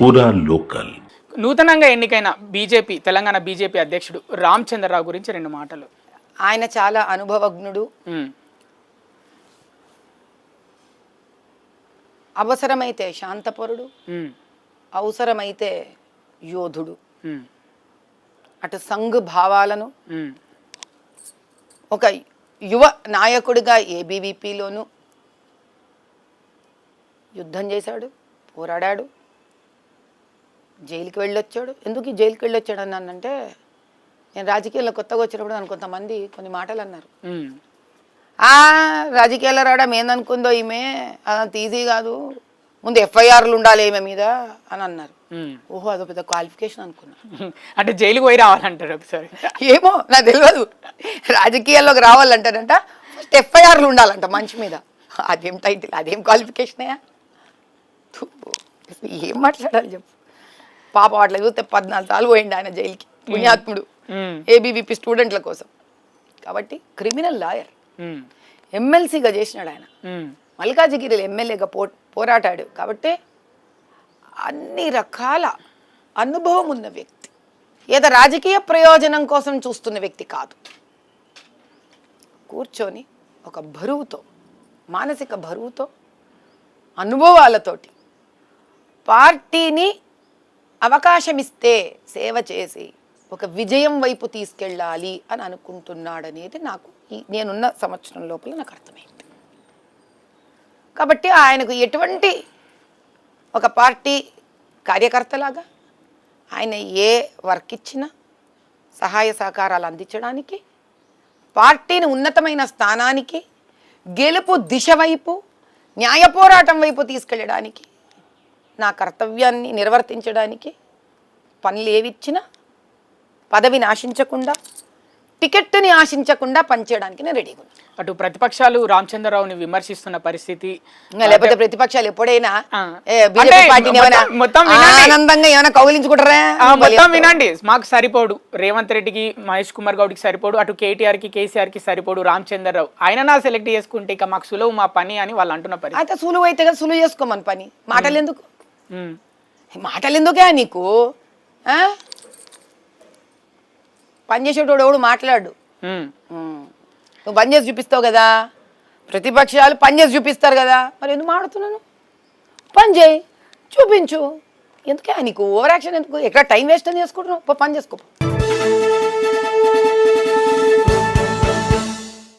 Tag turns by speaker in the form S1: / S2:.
S1: పూరా లోకల్.
S2: నూతనంగా ఎన్నికైన బీజేపీ తెలంగాణ బీజేపీ అధ్యక్షుడు రామచంద్రరావు గురించి 2 మాటలు.
S3: ఆయన చాలా అనుభవజ్ఞుడు, అవసరమైతే శాంతపరుడు, అవసరమైతే యోధుడు. అటు సంఘ్ భావాలను ఒక యువ నాయకుడిగా ఏబీవీపీలోనూ యుద్ధం చేశాడు, పోరాడాడు, జైలుకి వెళ్ళొచ్చాడు. ఎందుకు ఈ జైలుకి వెళ్ళొచ్చాడు అన్నానంటే, నేను రాజకీయాల్లో కొత్తగా వచ్చినప్పుడు నన్ను కొంతమంది కొన్ని మాటలు అన్నారు. రాజకీయాల్లో రావడం ఏందనుకుందో ఈమె, అదంత ఈజీ కాదు, ముందు ఎఫ్ఐఆర్లు ఉండాలి ఈమె మీద అని అన్నారు. ఓహో, అదో పెద్ద క్వాలిఫికేషన్ అనుకున్నా.
S2: అంటే జైలుకి పోయి రావాలంటారు ఒకసారి.
S3: ఏమో నాకు తెలియదు. రాజకీయాల్లోకి రావాలంటారంట ఫస్ట్ ఎఫ్ఐఆర్లు ఉండాలంట మనిషి మీద. అదేం టైటిల్, అదేం క్వాలిఫికేషనయా? ఏం మాట్లాడాలి చెప్పు. పాప అట్లా చూస్తే 14 సార్లు పోయిండు ఆయన జైలుకి, పుణ్యాత్ముడు, ఏబీవీపీ స్టూడెంట్ల కోసం. కాబట్టి క్రిమినల్ లాయర్, ఎమ్మెల్సీగా చేసినాడు ఆయన, మల్కాజిగిరిలో ఎమ్మెల్యేగా పోరాటాడు. కాబట్టి అన్ని రకాల అనుభవం ఉన్న వ్యక్తి, ఏదో రాజకీయ ప్రయోజనం కోసం చూస్తున్న వ్యక్తి కాదు. కూర్చొని ఒక బరువుతో, మానసిక బరువుతో, అనుభవాలతోటి పార్టీని అవకాశం ఇస్తే సేవ చేసి ఒక విజయం వైపు తీసుకెళ్ళాలి అని అనుకుంటున్నాడనేది నాకు నేనున్న సంవత్సరం లోపల నాకు అర్థమైంది. కాబట్టి ఆయనకు ఎటువంటి ఒక పార్టీ కార్యకర్తలాగా ఆయన ఏ వర్క్ ఇచ్చినా సహాయ సహకారాలు అందించడానికి, పార్టీని ఉన్నతమైన స్థానానికి, గెలుపు దిశ వైపు, న్యాయ పోరాటం వైపు తీసుకెళ్ళడానికి, నా కర్తవ్యాన్ని నిర్వర్తించడానికి, పనులు ఏవిచ్చినా పదవిని ఆశించకుండా, టికెట్ని ఆశించకుండా పనిచేయడానికి నేను రెడీగా ఉన్నాను.
S2: అటు ప్రతిపక్షాలు రామచంద్రరావుని విమర్శిస్తున్న పరిస్థితి,
S3: లేకపోతే ప్రతిపక్షాలు ఎప్పుడైనా ఆనందంగా ఏమైనా కౌగిలించుకుంటారా?
S2: మొత్తం వినండి, మాకు సరిపోడు, రేవంత్ రెడ్డికి, మహేష్ కుమార్ గౌడ్కి సరిపోడు, అటు కేటీఆర్కి, కేసీఆర్కి సరిపోడు రామచంద్రరావు, ఆయన నా సెలెక్ట్ చేసుకుంటే ఇక మాకు సులువు మా పని అని వాళ్ళు అంటున్న పని.
S3: అయితే సులువు అయితే కదా, సులువు చేసుకోమని పని. మాటలు ఎందుకు, మాటలు ఎందుకే నీకు? పని చేసేటోడు ఎవడు మాట్లాడు. నువ్వు పని చేసి చూపిస్తావు కదా, ప్రతిపక్షాలు పని చేసి చూపిస్తారు కదా, మరి ఎందుకు మాడుతున్నాను? పని చేయి, చూపించు. ఎందుకే నీకు ఓవర్ యాక్షన్ ఎందుకు? ఎక్కడ టైం వేస్ట్ అని చేసుకుంటున్నావు? పని చేసుకో.